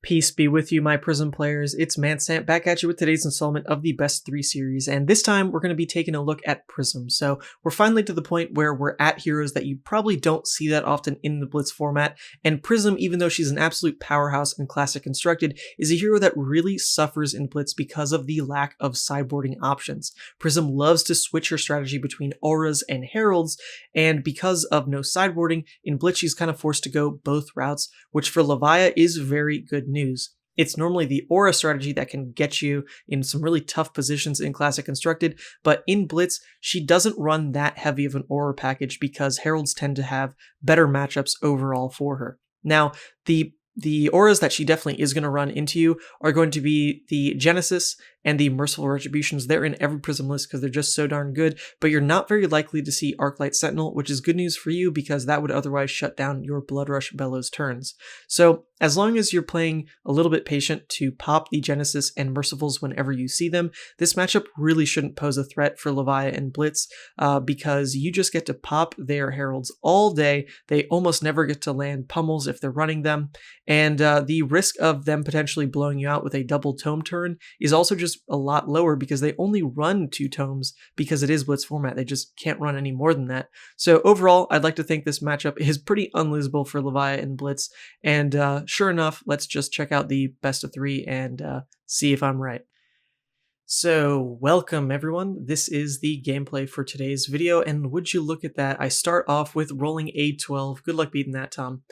Peace be with you, my Prism players. It's Mansant back at you with today's installment of the Best 3 series, and this time we're going to be taking a look at Prism. So we're finally to the point where we're at heroes that you probably don't see that often in the Blitz format, and Prism, even though she's an absolute powerhouse in Classic Constructed, is a hero that really suffers in Blitz because of the lack of sideboarding options. Prism loves to switch her strategy between auras and heralds, and because of no sideboarding, in Blitz she's kind of forced to go both routes, which for Levia is very good news. It's normally the aura strategy that can get you in some really tough positions in Classic Constructed, but in Blitz, she doesn't run that heavy of an aura package because heralds tend to have better matchups overall for her. Now, the auras that she definitely is going to run into you are going to be the Genesis and the Merciful Retributions. They're in every Prism list because they're just so darn good, but you're not very likely to see Arclight Sentinel, which is good news for you because that would otherwise shut down your Bloodrush Bellows turns. So as long as you're playing a little bit patient to pop the Genesis and Mercifuls whenever you see them, this matchup really shouldn't pose a threat for Levia and Blitz because you just get to pop their heralds all day. They almost never get to land pummels if they're running them, and the risk of them potentially blowing you out with a double tome turn is also just a lot lower because they only run 2 tomes because it is Blitz format. They just can't run any more than that. So overall, I'd like to think this matchup is pretty unlosable for Levia and Blitz, and sure enough, let's just check out the best of 3 and see if I'm right. So welcome everyone, this is the gameplay for today's video, and would you look at that, I start off with rolling a 12, good luck beating that, Tom.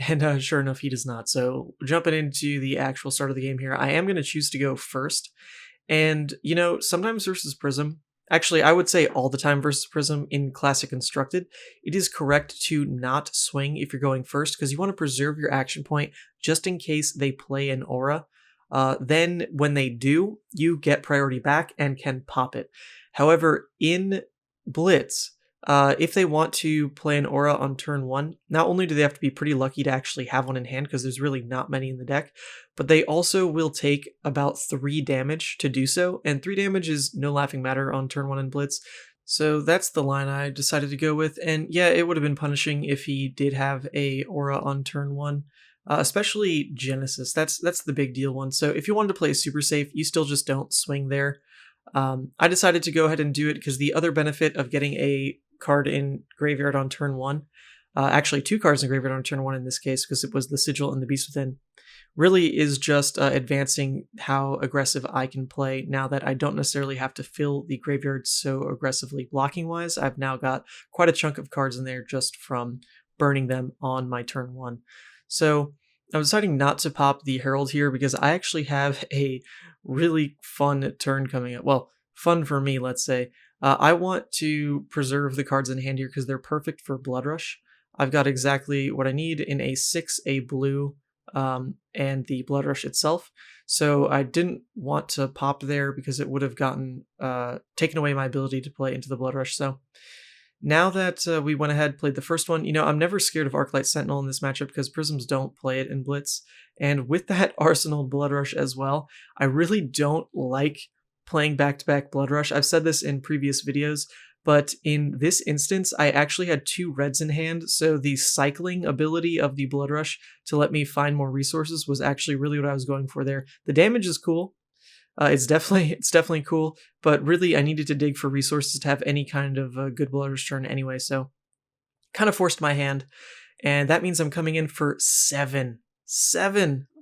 And sure enough, he does not. So jumping into the actual start of the game here, I am going to choose to go first. And, you know, sometimes versus Prism, actually, I would say all the time versus Prism in Classic Constructed, it is correct to not swing if you're going first because you want to preserve your action point just in case they play an aura. Then when they do, you get priority back and can pop it. However, in Blitz, if they want to play an aura on turn 1, not only do they have to be pretty lucky to actually have one in hand because there's really not many in the deck, but they also will take about 3 damage to do so, and 3 damage is no laughing matter on turn 1 in Blitz. So that's the line I decided to go with, and yeah, it would have been punishing if he did have a aura on turn 1. Especially Genesis, that's the big deal one. So if you wanted to play super safe, you still just don't swing there. I decided to go ahead and do it because the other benefit of getting a card in graveyard on turn 1, actually 2 cards in graveyard on turn 1 in this case because it was the Sigil and the Beast Within, really is just advancing how aggressive I can play now that I don't necessarily have to fill the graveyard so aggressively blocking wise. I've now got quite a chunk of cards in there just from burning them on my turn 1. So I'm deciding not to pop the Herald here because I actually have a really fun turn coming up. Well, fun for me, let's say. I want to preserve the cards in hand here because they're perfect for Bloodrush. I've got exactly what I need in a 6, a blue, and the Bloodrush itself. So I didn't want to pop there because it would have gotten taken away my ability to play into the Bloodrush. So now that we went ahead, played the first one, you know, I'm never scared of Arclight Sentinel in this matchup because Prisms don't play it in Blitz. And with that Arsenal Bloodrush as well, I really don't like playing back-to-back Bloodrush. I've said this in previous videos, but in this instance, I actually had 2 reds in hand, so the cycling ability of the Bloodrush to let me find more resources was actually really what I was going for there. The damage is cool. It's definitely cool, but really I needed to dig for resources to have any kind of good Bloodrush turn anyway, so kind of forced my hand, and that means I'm coming in for 7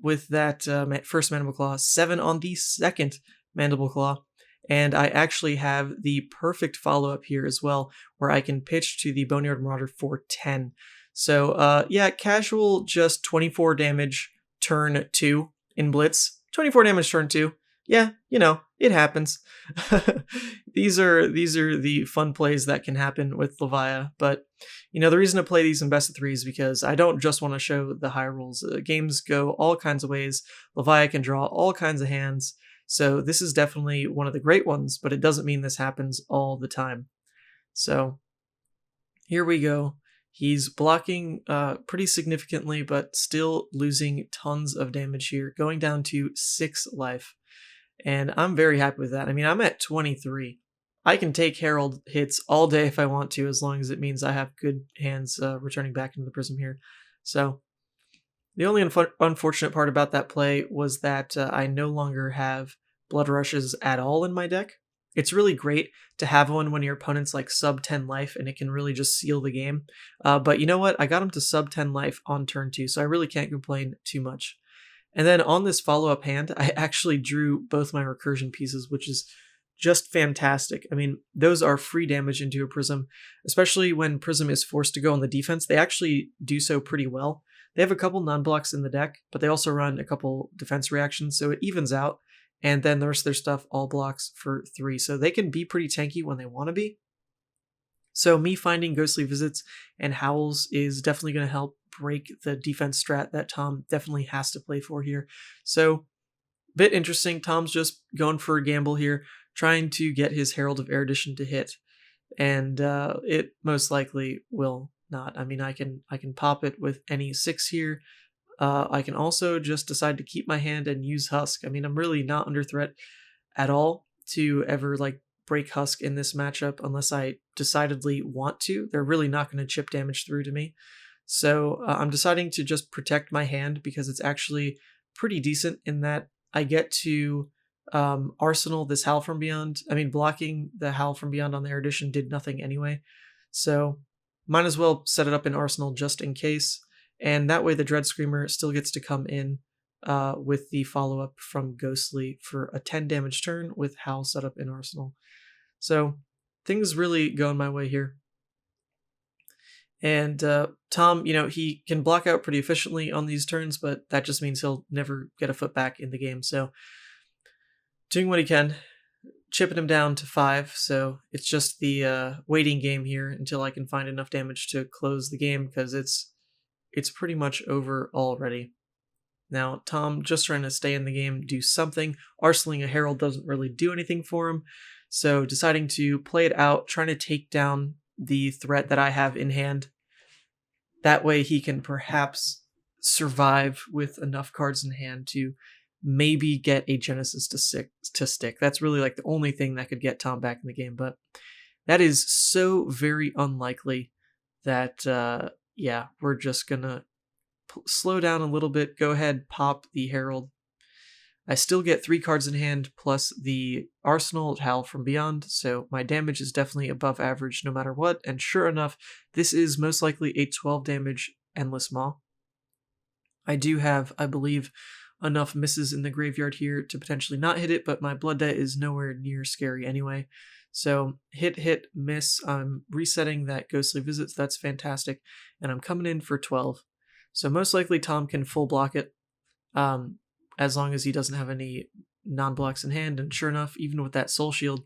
with that first Mandible Claw, 7 on the second Mandible Claw, and I actually have the perfect follow-up here as well, where I can pitch to the Boneyard Marauder for 10. So yeah, casual, just 24 damage turn 2 in Blitz, 24 damage turn 2. Yeah, you know, it happens. These are the fun plays that can happen with Levia, but you know, the reason to play these in best of 3 is because I don't just want to show the high rolls. Games go all kinds of ways. Levia can draw all kinds of hands, so this is definitely one of the great ones, but it doesn't mean this happens all the time. So here we go. He's blocking pretty significantly, but still losing tons of damage here, going down to 6 life. And I'm very happy with that. I mean, I'm at 23. I can take Herald hits all day if I want to, as long as it means I have good hands returning back into the Prism here. So The only unfortunate part about that play was that I no longer have Blood Rushes at all in my deck. It's really great to have one when your opponent's like sub 10 life and it can really just seal the game. But you know what? I got him to sub 10 life on turn 2, so I really can't complain too much. And then on this follow-up hand, I actually drew both my recursion pieces, which is just fantastic. I mean, those are free damage into a Prism, especially when Prism is forced to go on the defense. They actually do so pretty well. They have a couple non-blocks in the deck, but they also run a couple defense reactions, so it evens out, and then the rest of their stuff all blocks for 3, so they can be pretty tanky when they want to be. So me finding Ghostly Visits and Howls is definitely going to help break the defense strat that Tom definitely has to play for here. So, bit interesting. Tom's just going for a gamble here, trying to get his Herald of Erudition to hit, and it most likely will not. I mean, I can pop it with any 6 here. I can also just decide to keep my hand and use Husk. I mean, I'm really not under threat at all to ever like break Husk in this matchup unless I decidedly want to. They're really not going to chip damage through to me. So I'm deciding to just protect my hand because it's actually pretty decent in that I get to Arsenal this Howl from Beyond. I mean, blocking the Howl from Beyond on the Erudition did nothing anyway. So might as well set it up in Arsenal just in case. And that way the Dread Screamer still gets to come in with the follow-up from Ghostly for a 10 damage turn with Howl set up in Arsenal. So things really going my way here. And Tom, he can block out pretty efficiently on these turns, but that just means he'll never get a foot back in the game. So doing what he can, chipping him down to 5, so it's just the waiting game here until I can find enough damage to close the game, because it's pretty much over already. Now, Tom just trying to stay in the game, do something. Arsenaling a Herald doesn't really do anything for him, so deciding to play it out, trying to take down the threat that I have in hand. That way he can perhaps survive with enough cards in hand to maybe get a Genesis to stick. That's really like the only thing that could get Tom back in the game, but that is so very unlikely that, yeah, we're just gonna slow down a little bit, go ahead, pop the Herald. I still get 3 cards in hand plus the Arsenal Howl from Beyond, so my damage is definitely above average no matter what, and sure enough, this is most likely a 12 damage Endless Maw. I do have, I believe, enough misses in the graveyard here to potentially not hit it, but my blood debt is nowhere near scary anyway. So hit, miss, I'm resetting that Ghostly Visits, that's fantastic, and I'm coming in for 12. So most likely Tom can full block it, as long as he doesn't have any non-blocks in hand, and sure enough, even with that Soul Shield,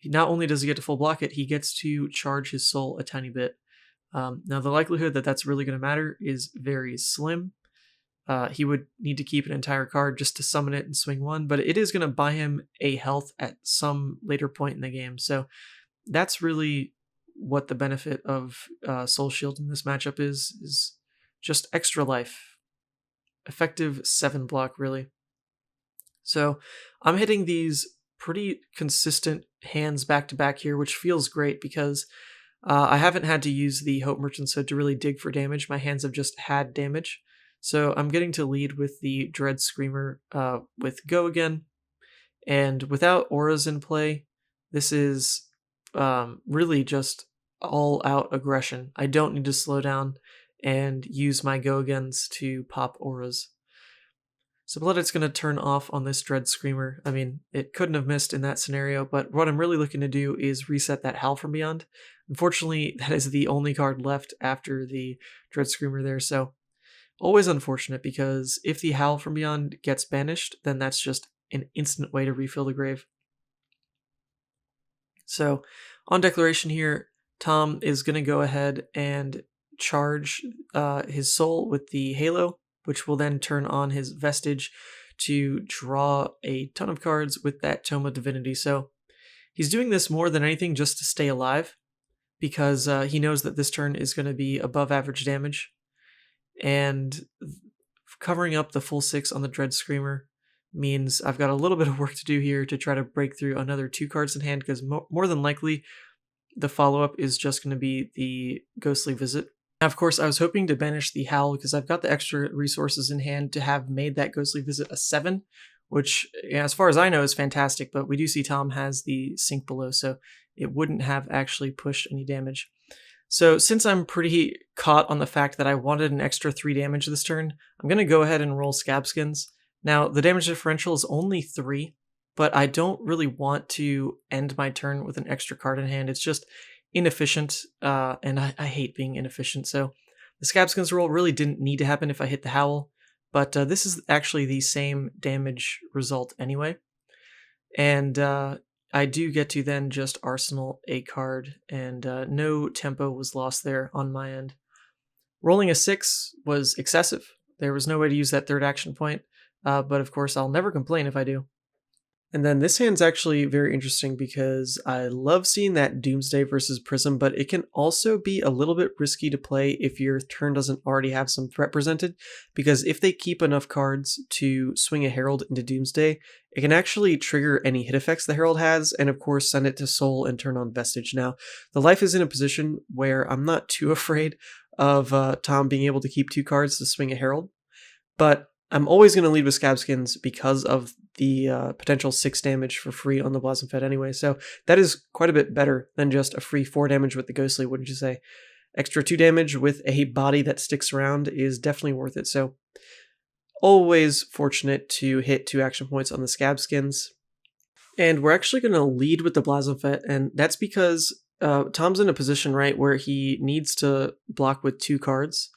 not only does he get to full block it, he gets to charge his soul a tiny bit. Now the likelihood that that's really going to matter is very slim. He would need to keep an entire card just to summon it and swing 1, but it is going to buy him a health at some later point in the game. So that's really what the benefit of Soul Shield in this matchup is just extra life. Effective 7 block, really. So I'm hitting these pretty consistent hands back to back here, which feels great because I haven't had to use the Hope Merchant's Hood to really dig for damage. My hands have just had damage. So I'm getting to lead with the Dread Screamer with Go again. And without auras in play, this is really just all out aggression. I don't need to slow down and use my Go Agains to pop auras. So Blooded's going to turn off on this Dread Screamer. I mean, it couldn't have missed in that scenario, but what I'm really looking to do is reset that Howl from Beyond. Unfortunately, that is the only card left after the Dread Screamer there, so always unfortunate, because if the Howl from Beyond gets banished, then that's just an instant way to refill the grave. So on declaration here, Tom is going to go ahead and charge his soul with the Halo, which will then turn on his Vestige to draw a ton of cards with that Tome of Divinity. So he's doing this more than anything just to stay alive, because he knows that this turn is going to be above average damage. And covering up the full 6 on the Dread Screamer means I've got a little bit of work to do here to try to break through another 2 cards in hand, because more than likely the follow-up is just going to be the Ghostly Visit. Now, of course, I was hoping to banish the Howl because I've got the extra resources in hand to have made that Ghostly Visit a 7, which, as far as I know, is fantastic, but we do see Tom has the Sink Below, so it wouldn't have actually pushed any damage. So since I'm pretty caught on the fact that I wanted an extra 3 damage this turn, I'm going to go ahead and roll Scabskins. Now, the damage differential is only 3, but I don't really want to end my turn with an extra card in hand. It's just inefficient, and I hate being inefficient. So the Scabskins roll really didn't need to happen if I hit the Howl, but this is actually the same damage result anyway. And I do get to then just Arsenal a card, and no tempo was lost there on my end. Rolling a 6 was excessive. There was no way to use that third action point, but of course I'll never complain if I do. And then this hand's actually very interesting because I love seeing that Doomsday versus Prism, but it can also be a little bit risky to play if your turn doesn't already have some threat presented, because if they keep enough cards to swing a Herald into Doomsday, it can actually trigger any hit effects the Herald has, and of course send it to Soul and turn on Vestige. Now, the Life is in a position where I'm not too afraid of Tom being able to keep 2 cards to swing a Herald, but I'm always going to lead with Scabskins because of the potential 6 damage for free on the Blasphemfet anyway, so that is quite a bit better than just a free 4 damage with the Ghostly, wouldn't you say? Extra 2 damage with a body that sticks around is definitely worth it, so always fortunate to hit 2 action points on the Scabskins. And we're actually going to lead with the Blasphemfet, and that's because Tom's in a position, right, where he needs to block with 2 cards,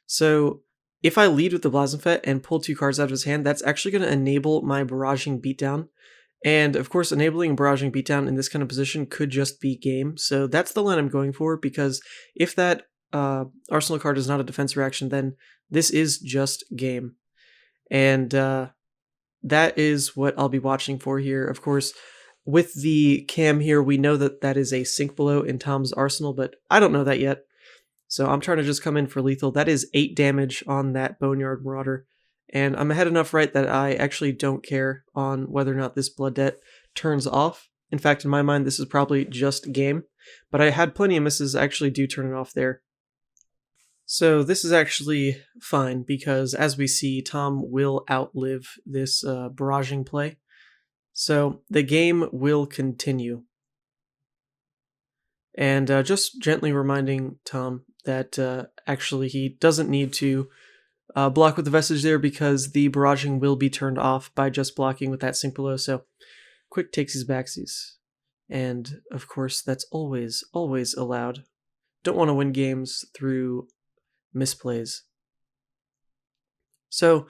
so if I lead with the Blasphemfet and pull 2 cards out of his hand, that's actually going to enable my Barraging Beatdown. And of course, enabling Barraging Beatdown in this kind of position could just be game. So that's the line I'm going for, because if that Arsenal card is not a defense reaction, then this is just game. And that is what I'll be watching for here. Of course, with the cam here, we know that that is a Sink Below in Tom's Arsenal, but I don't know that yet. So I'm trying to just come in for lethal. That is 8 damage on that Boneyard Marauder. And I'm ahead enough right that I actually don't care on whether or not this Blood Debt turns off. In fact, in my mind, this is probably just game. But I had plenty of misses. I actually do turn it off there. So this is actually fine, because as we see, Tom will outlive this barraging play. So the game will continue. And just gently reminding Tom that actually he doesn't need to block with the Vestige there, because the barraging will be turned off by just blocking with that Sink Below. So quick takes his backsies. And of course, that's always allowed. Don't want to win games through misplays. So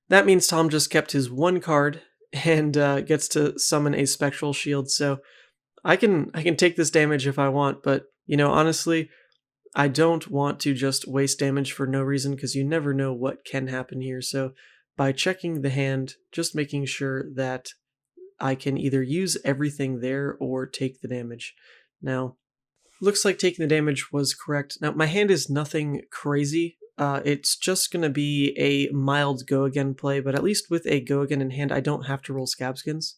that means Tom just kept his 1 card and gets to summon a Spectral Shield. So I can take this damage if I want, but honestly, I don't want to just waste damage for no reason, because you never know what can happen here. So by checking the hand, just making sure that I can either use everything there or take the damage. Now, looks like taking the damage was correct. Now, my hand is nothing crazy. It's just going to be a mild Go Again play, but at least with a Go Again in hand, I don't have to roll Scabskins.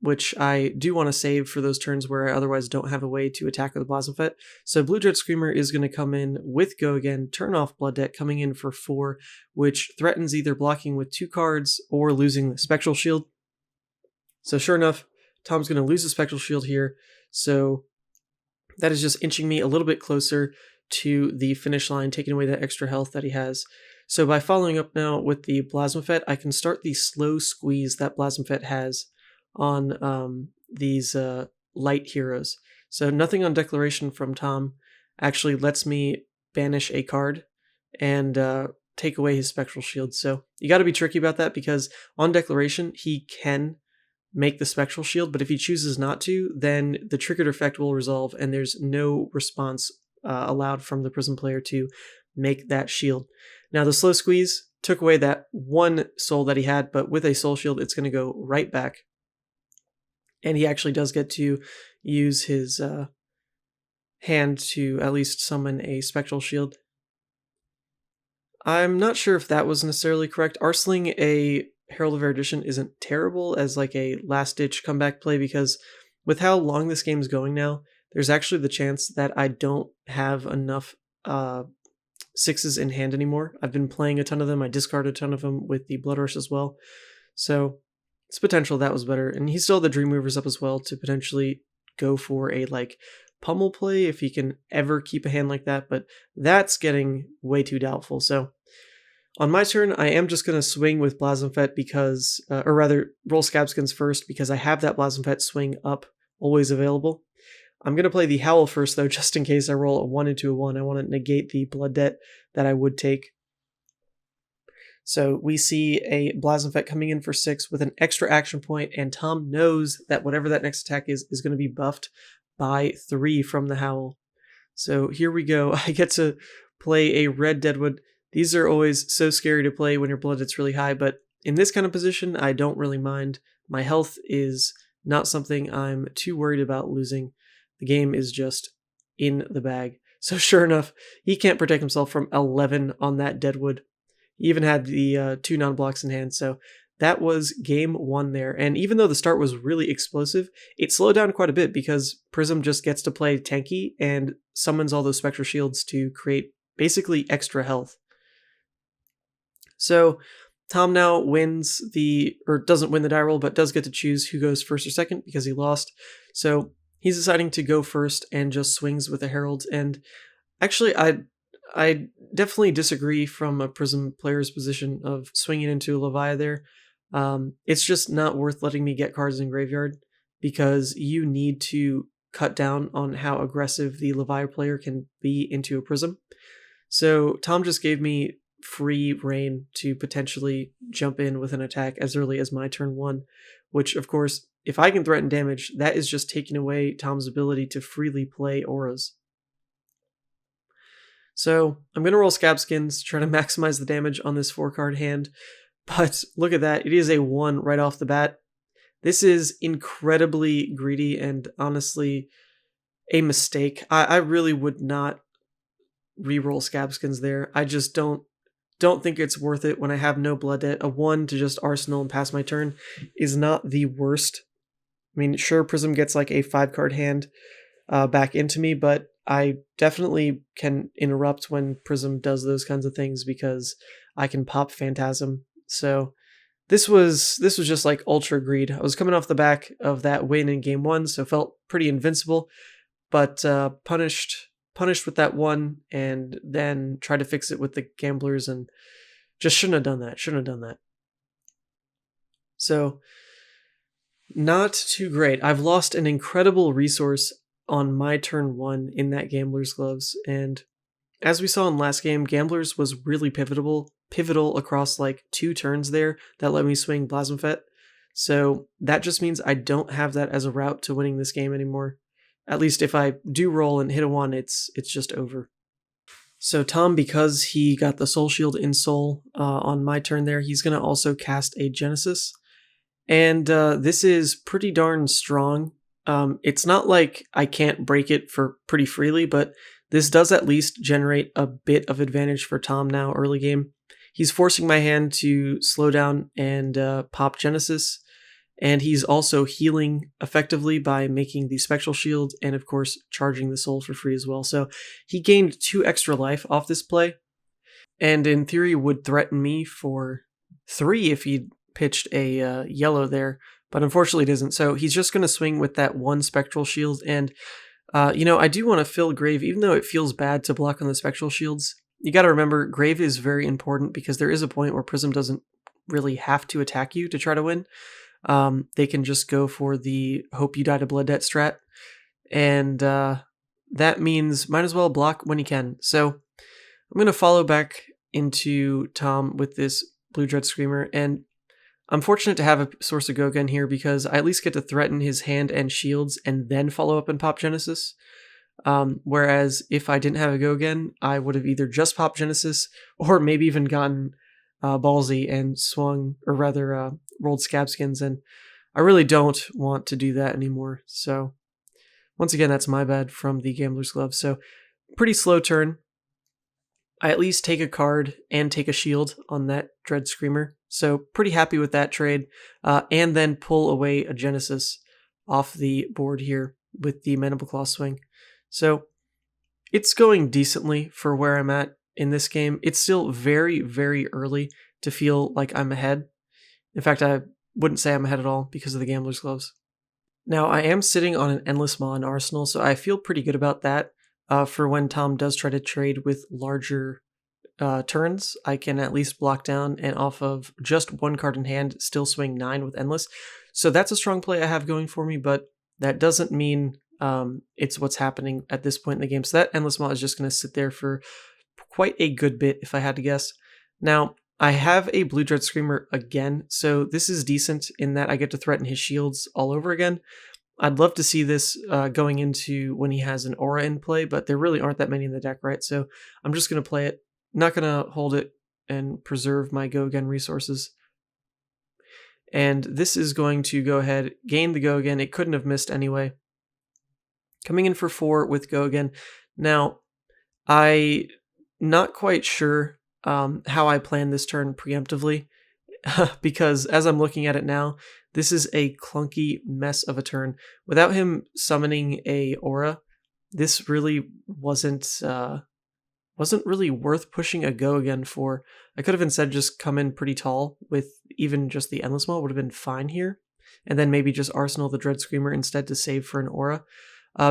Which I do want to save for those turns where I otherwise don't have a way to attack with the Blasphemfet. So Blue Dread Screamer is going to come in with Go Again, turn off Blood Debt, coming in for 4, which threatens either blocking with 2 cards or losing the Spectral Shield. So sure enough, Tom's going to lose the Spectral Shield here, so that is just inching me a little bit closer to the finish line, taking away that extra health that he has. So by following up now with the Blasphemfet, I can start the slow squeeze that Blasphemfet has on these light heroes. So nothing on Declaration from Tom actually lets me banish a card and take away his Spectral Shield. So you got to be tricky about that, because on Declaration he can make the Spectral Shield, but if he chooses not to, then the triggered effect will resolve and there's no response allowed from the Prism player to make that shield. Now the slow squeeze took away that 1 soul that he had, but with a soul shield it's going to go right back. And he actually does get to use his hand to at least summon a Spectral Shield. I'm not sure if that was necessarily correct. Arseling a Herald of Erudition isn't terrible as like a last-ditch comeback play, because with how long this game is going now, there's actually the chance that I don't have enough sixes in hand anymore. I've been playing a ton of them. I discarded a ton of them with the Blood Rush as well. So it's potential that was better. And he still had the Dreamweavers up as well to potentially go for a like pummel play if he can ever keep a hand like that, but that's getting way too doubtful. So on my turn, I am just going to swing with Blasmfet because, or rather, roll Scabskins first because I have that Blasmfet swing up always available. I'm going to play the Howl first, though, just in case I roll a 1 into a 1. I want to negate the Blood Debt that I would take. So we see a Blasmfet coming in for 6 with an extra action point, and Tom knows that whatever that next attack is going to be buffed by 3 from the Howl. So here we go. I get to play a red Deadwood. These are always so scary to play when your blood is really high, but in this kind of position, I don't really mind. My health is not something I'm too worried about losing. The game is just in the bag. So sure enough, he can't protect himself from 11 on that Deadwood. He even had the 2 non-blocks in hand, so that was game 1 there. And even though the start was really explosive, it slowed down quite a bit because Prism just gets to play tanky and summons all those Spectral Shields to create basically extra health. So Tom now wins doesn't win the die roll, but does get to choose who goes first or second because he lost. So he's deciding to go first and just swings with the Herald. And actually, I definitely disagree from a Prism player's position of swinging into Levia there. It's just not worth letting me get cards in graveyard because you need to cut down on how aggressive the Levia player can be into a Prism. So Tom just gave me free reign to potentially jump in with an attack as early as my turn 1, which of course, if I can threaten damage, that is just taking away Tom's ability to freely play auras. So I'm going to roll Scabskins to try to maximize the damage on this 4-card hand, but look at that, it is a 1 right off the bat. This is incredibly greedy and honestly a mistake. I really would not re-roll Scabskins there. I just don't think it's worth it when I have no blood debt. A 1 to just Arsenal and pass my turn is not the worst. I mean, sure, Prism gets like a 5-card hand back into me, but I definitely can interrupt when Prism does those kinds of things because I can pop Phantasm. So this was just like ultra greed. I was coming off the back of that win in game 1, so felt pretty invincible, but punished with that 1 and then tried to fix it with the gamblers and just shouldn't have done that. So not too great. I've lost an incredible resource on my turn 1 in that Gambler's Gloves, and as we saw in last game, Gamblers was really pivotal across like 2 turns there that let me swing Blasmfet, so that just means I don't have that as a route to winning this game anymore. At least if I do roll and hit a 1, it's just over. So Tom, because he got the Soul Shield in Soul on my turn there, he's going to also cast a Genesis, and this is pretty darn strong. It's not like I can't break it for pretty freely, but this does at least generate a bit of advantage for Tom now early game. He's forcing my hand to slow down and pop Genesis, and he's also healing effectively by making the Spectral Shield and of course charging the soul for free as well. So he gained 2 extra life off this play, and in theory would threaten me for 3 if he pitched a yellow there, but unfortunately it isn't. So he's just going to swing with that 1 Spectral Shield, and I do want to fill Grave, even though it feels bad to block on the Spectral Shields. You got to remember, Grave is very important because there is a point where Prism doesn't really have to attack you to try to win. They can just go for the hope you die to blood debt strat, and that means might as well block when you can. So I'm going to follow back into Tom with this Blue Dread Screamer, and I'm fortunate to have a Source of Gogen here because I at least get to threaten his hand and shields and then follow up and pop Genesis. Whereas if I didn't have a Gogen, I would have either just popped Genesis or maybe even gotten ballsy and swung, or rather rolled Scabskins, and I really don't want to do that anymore. So once again, that's my bad from the Gambler's Glove. So pretty slow turn. I at least take a card and take a shield on that Dread Screamer. So pretty happy with that trade. And then pull away a Genesis off the board here with the Mandible Claw swing. So It's going decently for where I'm at in this game. It's still very, very early to feel like I'm ahead. In fact, I wouldn't say I'm ahead at all because of the Gambler's Gloves. Now, I am sitting on an Endless Maw in Arsenal, so I feel pretty good about that. For when Tom does try to trade with larger turns, I can at least block down and off of just one card in hand, still swing 9 with Endless. So that's a strong play I have going for me, but that doesn't mean it's what's happening at this point in the game. So that Endless Maw is just going to sit there for quite a good bit, if I had to guess. Now, I have a Blue Dread Screamer again, so this is decent in that I get to threaten his shields all over again. I'd love to see this going into when he has an aura in play, but there really aren't that many in the deck, right? So I'm just going to play it. Not going to hold it and preserve my Go Again resources. And this is going to go ahead, gain the Go Again. It couldn't have missed anyway. Coming in for 4 with Go Again. Now, I not quite sure how I plan this turn preemptively, because as I'm looking at it now, this is a clunky mess of a turn. Without him summoning a aura, this really wasn't really worth pushing a Go Again for. I could have instead just come in pretty tall with even just the Endless Maw would have been fine here, and then maybe just Arsenal the Dread Screamer instead to save for an aura.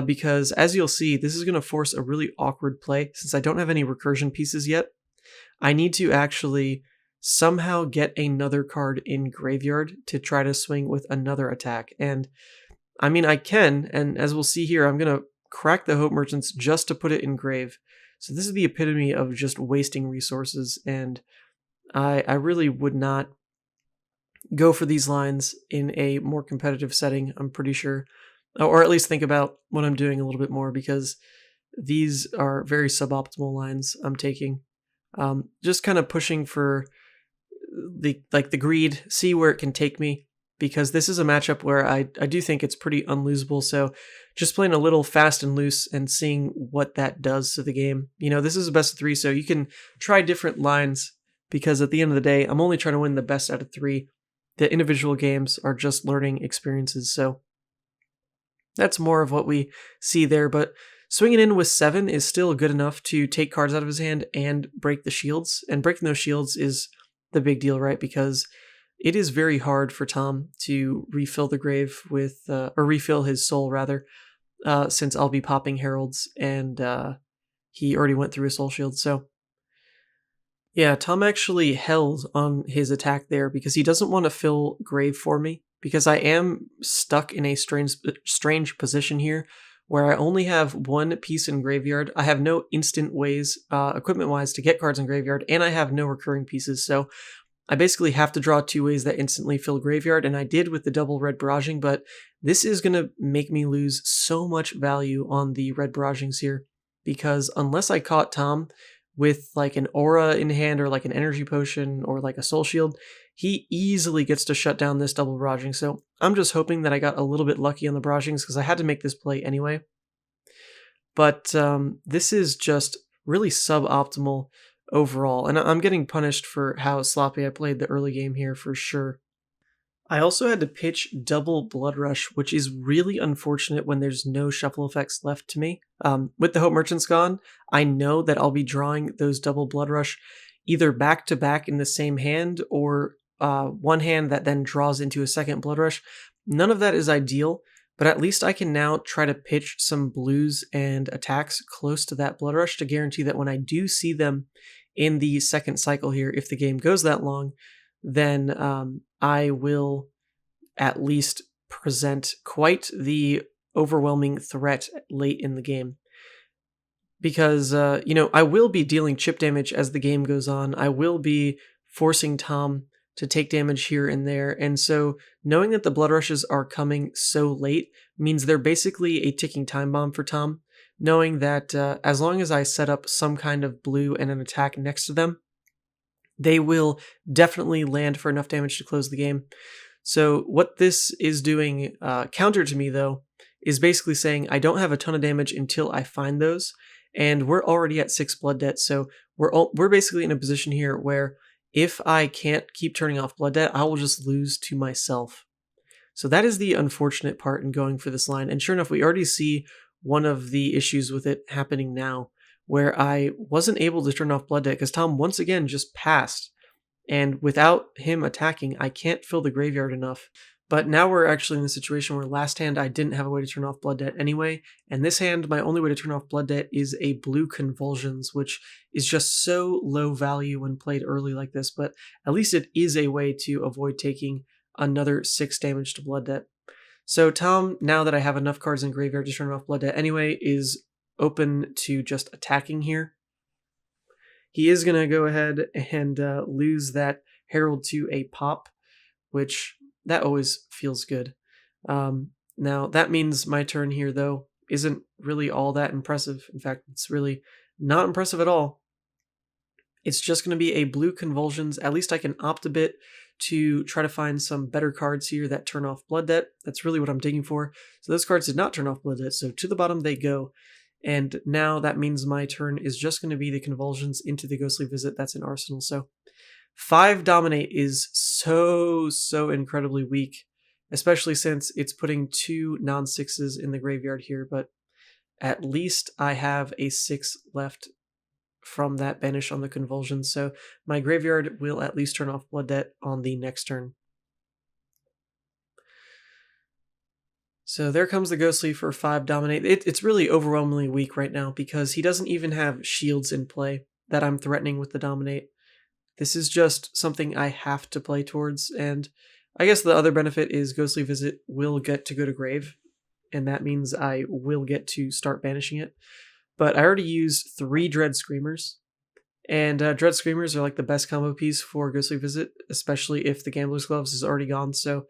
Because as you'll see, this is going to force a really awkward play since I don't have any recursion pieces yet. I need to actually somehow get another card in graveyard to try to swing with another attack. And I mean, I can, and as we'll see here, I'm going to crack the Hope Merchants just to put it in grave. So this is the epitome of just wasting resources, and I really would not go for these lines in a more competitive setting, I'm pretty sure. Or at least think about what I'm doing a little bit more, because these are very suboptimal lines I'm taking. Just kind of pushing for the greed, see where it can take me, because this is a matchup where I do think it's pretty unlosable. So just playing a little fast and loose and seeing what that does to the game. You know, this is a best of 3, so you can try different lines, because at the end of the day, I'm only trying to win the best out of 3. The individual games are just learning experiences, so that's more of what we see there. But swinging in with 7 is still good enough to take cards out of his hand and break the shields. And breaking those shields is the big deal, right? Because it is very hard for Tom to refill the grave with, or refill his soul rather, since I'll be popping heralds, and he already went through his soul shield. So yeah, Tom actually held on his attack there because he doesn't want to fill grave for me, because I am stuck in a strange position here where I only have one piece in graveyard. I have no instant ways, equipment-wise, to get cards in graveyard, and I have no recurring pieces, so I basically have to draw 2 ways that instantly fill graveyard, and I did with the double red barraging, but this is going to make me lose so much value on the red barragings here, because unless I caught Tom with like an aura in hand or like an energy potion or like a soul shield, he easily gets to shut down this double barraging. So I'm just hoping that I got a little bit lucky on the barragings, because I had to make this play anyway. But this is just really suboptimal overall, and I'm getting punished for how sloppy I played the early game here for sure. I also had to pitch double Blood Rush, which is really unfortunate when there's no shuffle effects left to me. With the Hope Merchants gone, I know that I'll be drawing those double Blood Rush either back to back in the same hand, or one hand that then draws into a second Blood Rush. None of that is ideal, but at least I can now try to pitch some blues and attacks close to that Blood Rush to guarantee that when I do see them in the second cycle here, if the game goes that long, then I will at least present quite the overwhelming threat late in the game. Because, I will be dealing chip damage as the game goes on. I will be forcing Tom to take damage here and there. And so knowing that the Blood Rushes are coming so late means they're basically a ticking time bomb for Tom. Knowing that as long as I set up some kind of blue and an attack next to them, they will definitely land for enough damage to close the game. So what this is doing counter to me, though, is basically saying I don't have a ton of damage until I find those, and we're already at 6 blood debt, so we're basically in a position here where if I can't keep turning off blood debt, I will just lose to myself. So that is the unfortunate part in going for this line, and sure enough, we already see one of the issues with it happening now, where I wasn't able to turn off Blood Debt because Tom once again just passed. And without him attacking, I can't fill the graveyard enough. But now we're actually in the situation where last hand I didn't have a way to turn off Blood Debt anyway, and this hand my only way to turn off Blood Debt is a blue Convulsions, which is just so low value when played early like this, but at least it is a way to avoid taking another 6 damage to Blood Debt. So Tom, now that I have enough cards in graveyard to turn off Blood Debt anyway, is open to just attacking here. He is going to go ahead and lose that Herald to a pop, which that always feels good. Now, that means my turn here, though, isn't really all that impressive. In fact, it's really not impressive at all. It's just going to be a blue Convulsions. At least I can opt a bit to try to find some better cards here that turn off Blood Debt. That's really what I'm digging for. So those cards did not turn off Blood Debt, so to the bottom they go. And now that means my turn is just going to be the Convulsions into the Ghostly Visit. That's in Arsenal. So 5 Dominate is so incredibly weak, especially since it's putting 2 non-6s in the graveyard here, but at least I have a 6 left from that banish on the Convulsion, so my graveyard will at least turn off Blood Debt on the next turn. So there comes the Ghostly for 5 Dominate. It's really overwhelmingly weak right now because he doesn't even have shields in play that I'm threatening with the Dominate. This is just something I have to play towards, and I guess the other benefit is Ghostly Visit will get to go to grave, and that means I will get to start banishing it. But I already used 3 Dread Screamers, and Dread Screamers are like the best combo piece for Ghostly Visit, especially if the Gambler's Gloves is already gone, so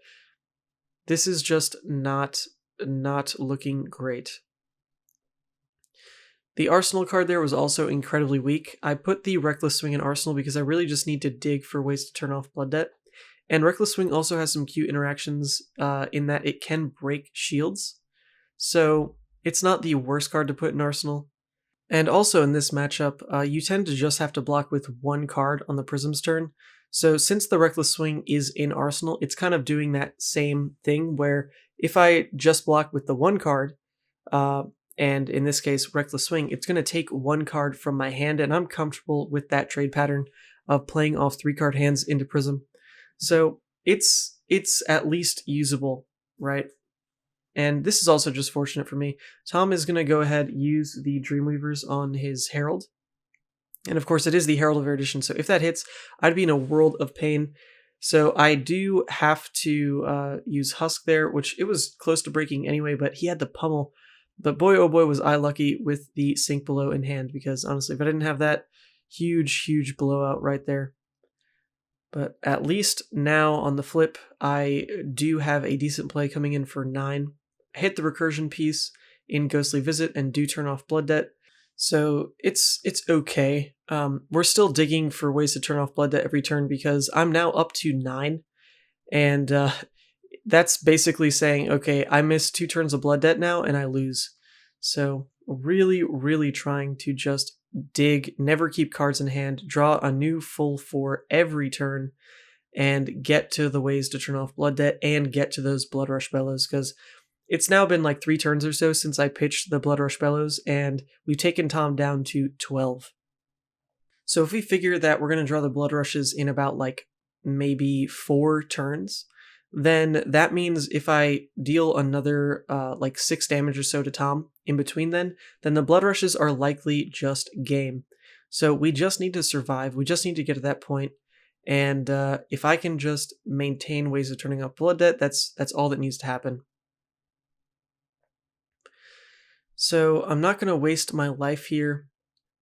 this is just not looking great. The Arsenal card there was also incredibly weak. I put the Reckless Swing in Arsenal because I really just need to dig for ways to turn off Blood Debt. And Reckless Swing also has some cute interactions in that it can break shields. So it's not the worst card to put in Arsenal. And also in this matchup, you tend to just have to block with 1 card on the Prism's turn. So since the Reckless Swing is in Arsenal, it's kind of doing that same thing where if I just block with the 1 card, and in this case, Reckless Swing, it's going to take 1 card from my hand, and I'm comfortable with that trade pattern of playing off 3-card hands into Prism. So it's at least usable, right? And this is also just fortunate for me. Tom is going to go ahead use the Dreamweavers on his Herald. And of course, it is the Herald of Erudition, so if that hits, I'd be in a world of pain. So I do have to use Husk there, which it was close to breaking anyway, but he had the pummel. But boy, oh boy, was I lucky with the Sink Below in hand, because honestly, if I didn't have that, huge blowout right there. But at least now on the flip, I do have a decent play coming in for 9. I hit the recursion piece in Ghostly Visit and do turn off Blood Debt. So it's okay. We're still digging for ways to turn off Blood Debt every turn because I'm now up to 9. And that's basically saying, okay, I missed 2 turns of Blood Debt now and I lose. So really trying to just dig, never keep cards in hand, draw a new full 4 every turn, and get to the ways to turn off Blood Debt and get to those Blood Rush Bellows, because it's now been like 3 turns or so since I pitched the Blood Rush Bellows, and we've taken Tom down to 12. So if we figure that we're going to draw the Blood Rushes in about like maybe 4 turns, then that means if I deal another like 6 damage or so to Tom in between then the Blood Rushes are likely just game. So we just need to survive. We just need to get to that point. And if I can just maintain ways of turning off Blood Debt, that's all that needs to happen. So I'm not going to waste my life here.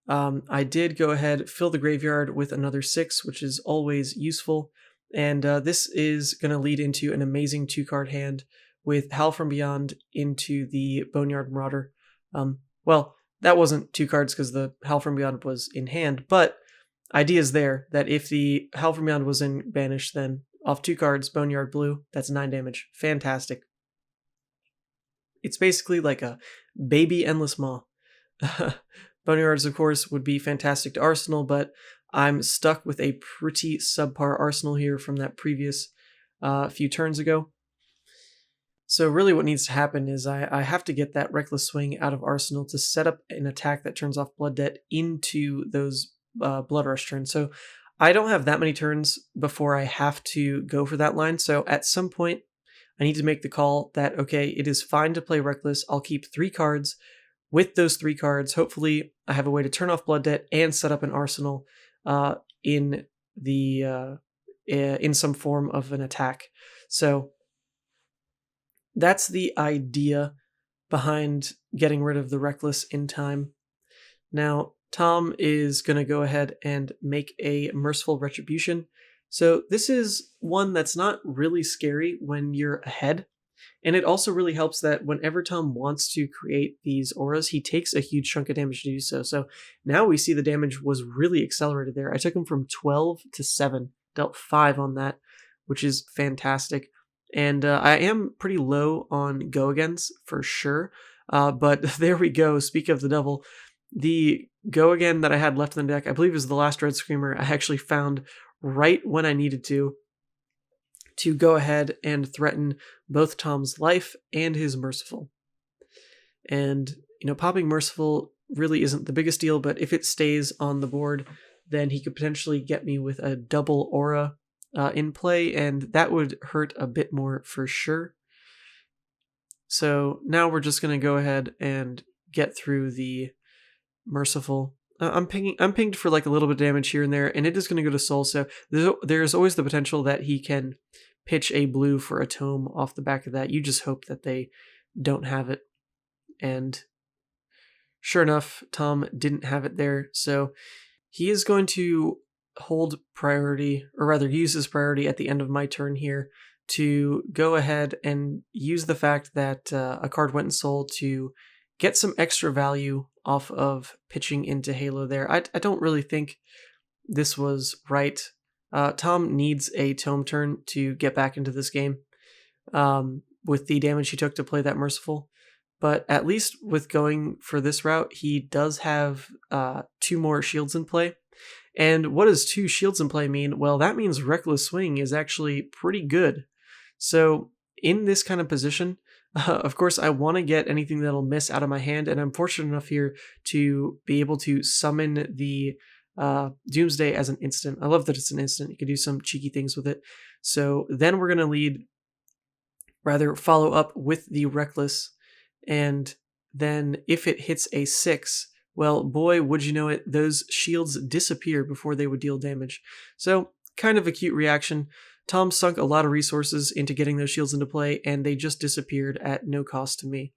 I did go ahead, fill the graveyard with another 6, which is always useful. And this is going to lead into an amazing 2-card hand with Howl from Beyond into the Boneyard Marauder. Well, that wasn't 2 cards because the Howl from Beyond was in hand, but idea is there that if the Howl from Beyond was in Banish, then off 2 cards, Boneyard Blue, that's 9 damage. Fantastic. It's basically like a baby Endless Maw. Boneyards, of course, would be fantastic to Arsenal, but I'm stuck with a pretty subpar Arsenal here from that previous few turns ago. So really what needs to happen is I have to get that Reckless Swing out of Arsenal to set up an attack that turns off Blood Debt into those Blood Rush turns. So I don't have that many turns before I have to go for that line. So at some point, I need to make the call that, okay, it is fine to play Reckless. I'll keep 3 cards. With those 3 cards, hopefully I have a way to turn off Blood Debt and set up an Arsenal in some form of an attack. So that's the idea behind getting rid of the Reckless in time. Now, Tom is going to go ahead and make a Merciful Retribution. So this is one that's not really scary when you're ahead. And it also really helps that whenever Tom wants to create these auras, he takes a huge chunk of damage to do so. So now we see the damage was really accelerated there. I took him from 12 to 7, dealt 5 on that, which is fantastic. And I am pretty low on go-agains for sure. But there we go. Speak of the devil. The go-again that I had left in the deck, I believe is the last Red Screamer, I actually found right when I needed to go ahead and threaten both Tom's life and his Merciful. And, popping Merciful really isn't the biggest deal, but if it stays on the board, then he could potentially get me with a double aura in play, and that would hurt a bit more for sure. So now we're just going to go ahead and get through the Merciful. I'm pinged for like a little bit of damage here and there, and it is going to go to Soul, so there's always the potential that he can pitch a blue for a tome off the back of that. You just hope that they don't have it. And sure enough, Tom didn't have it there, so he is going to hold priority, or rather use his priority at the end of my turn here to go ahead and use the fact that a card went in Soul to get some extra value off of pitching into Halo there. I don't really think this was right. Tom needs a tome turn to get back into this game with the damage he took to play that Merciful. But at least with going for this route, he does have 2 more shields in play. And what does 2 shields in play mean? Well, that means Reckless Swing is actually pretty good. So in this kind of position, of course, I want to get anything that'll miss out of my hand, and I'm fortunate enough here to be able to summon the Doomsday as an instant. I love that it's an instant. You can do some cheeky things with it. So then we're going to follow up with the Reckless, and then if it hits a 6, well, boy, would you know it, those shields disappear before they would deal damage. So kind of a cute reaction. Tom sunk a lot of resources into getting those shields into play, and they just disappeared at no cost to me.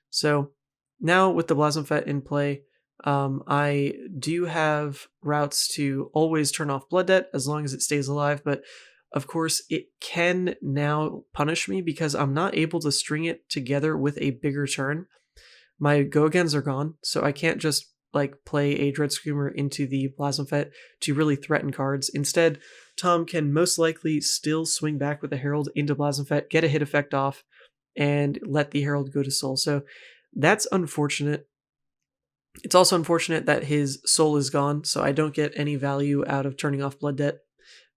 So now with the Blasphemfet in play, I do have routes to always turn off Blood Debt as long as it stays alive, but of course it can now punish me because I'm not able to string it together with a bigger turn. My go-agains are gone, so I can't just play a Dread Screamer into the Blasphemfet to really threaten cards. Instead, Tom can most likely still swing back with the Herald into Blasphemfet, get a hit effect off, and let the Herald go to Soul. So that's unfortunate. It's also unfortunate that his Soul is gone, so I don't get any value out of turning off Blood Debt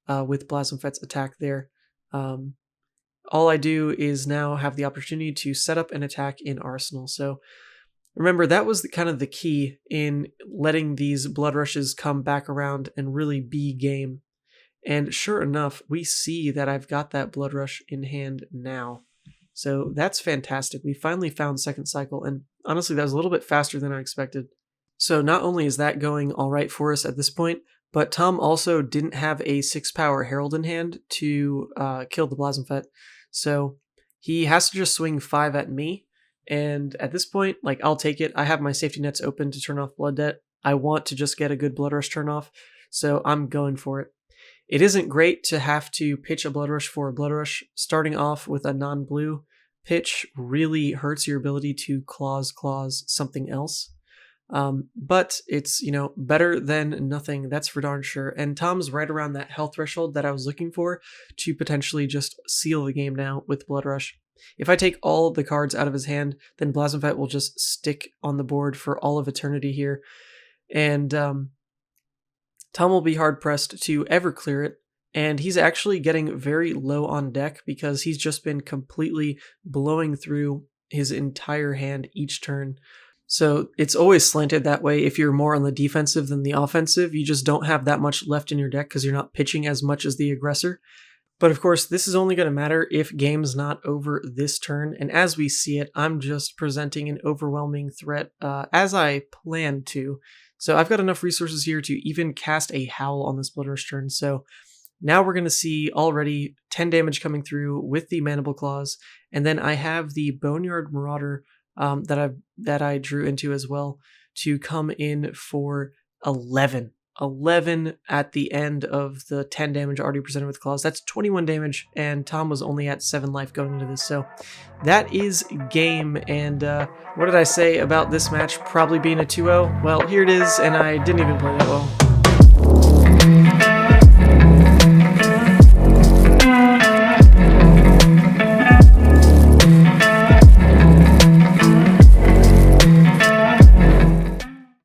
with Blasphemfet's attack there. All I do is now have the opportunity to set up an attack in Arsenal. So remember, that was kind of the key in letting these Blood Rushes come back around and really be game. And sure enough, we see that I've got that Blood Rush in hand now. So that's fantastic. We finally found second cycle, and honestly, that was a little bit faster than I expected. So not only is that going all right for us at this point, but Tom also didn't have a 6-power Herald in hand to kill the Blasphemfet. So he has to just swing 5 at me. And at this point, I'll take it. I have my safety nets open to turn off Blood Debt. I want to just get a good Blood Rush turn off, so I'm going for it. It isn't great to have to pitch a Blood Rush for a Blood Rush. Starting off with a non-blue pitch really hurts your ability to clause something else. But it's, better than nothing, that's for darn sure. And Tom's right around that health threshold that I was looking for to potentially just seal the game now with Blood Rush. If I take all the cards out of his hand, then Blasphemfet will just stick on the board for all of eternity here. And Tom will be hard-pressed to ever clear it, and he's actually getting very low on deck because he's just been completely blowing through his entire hand each turn. So it's always slanted that way. If you're more on the defensive than the offensive, you just don't have that much left in your deck because you're not pitching as much as the aggressor. But of course, this is only going to matter if game's not over this turn, and as we see it, I'm just presenting an overwhelming threat as I planned to. So I've got enough resources here to even cast a Howl on this Blood Rush turn, so now we're going to see already 10 damage coming through with the Mandible Claws, and then I have the Boneyard Marauder that I drew into as well to come in for 11. 11 at the end of the 10 damage already presented with claws. That's 21 damage, and Tom was only at 7 life going into this. So that is game, and what did I say about this match probably being a 2-0? Well, here it is, and I didn't even play that well.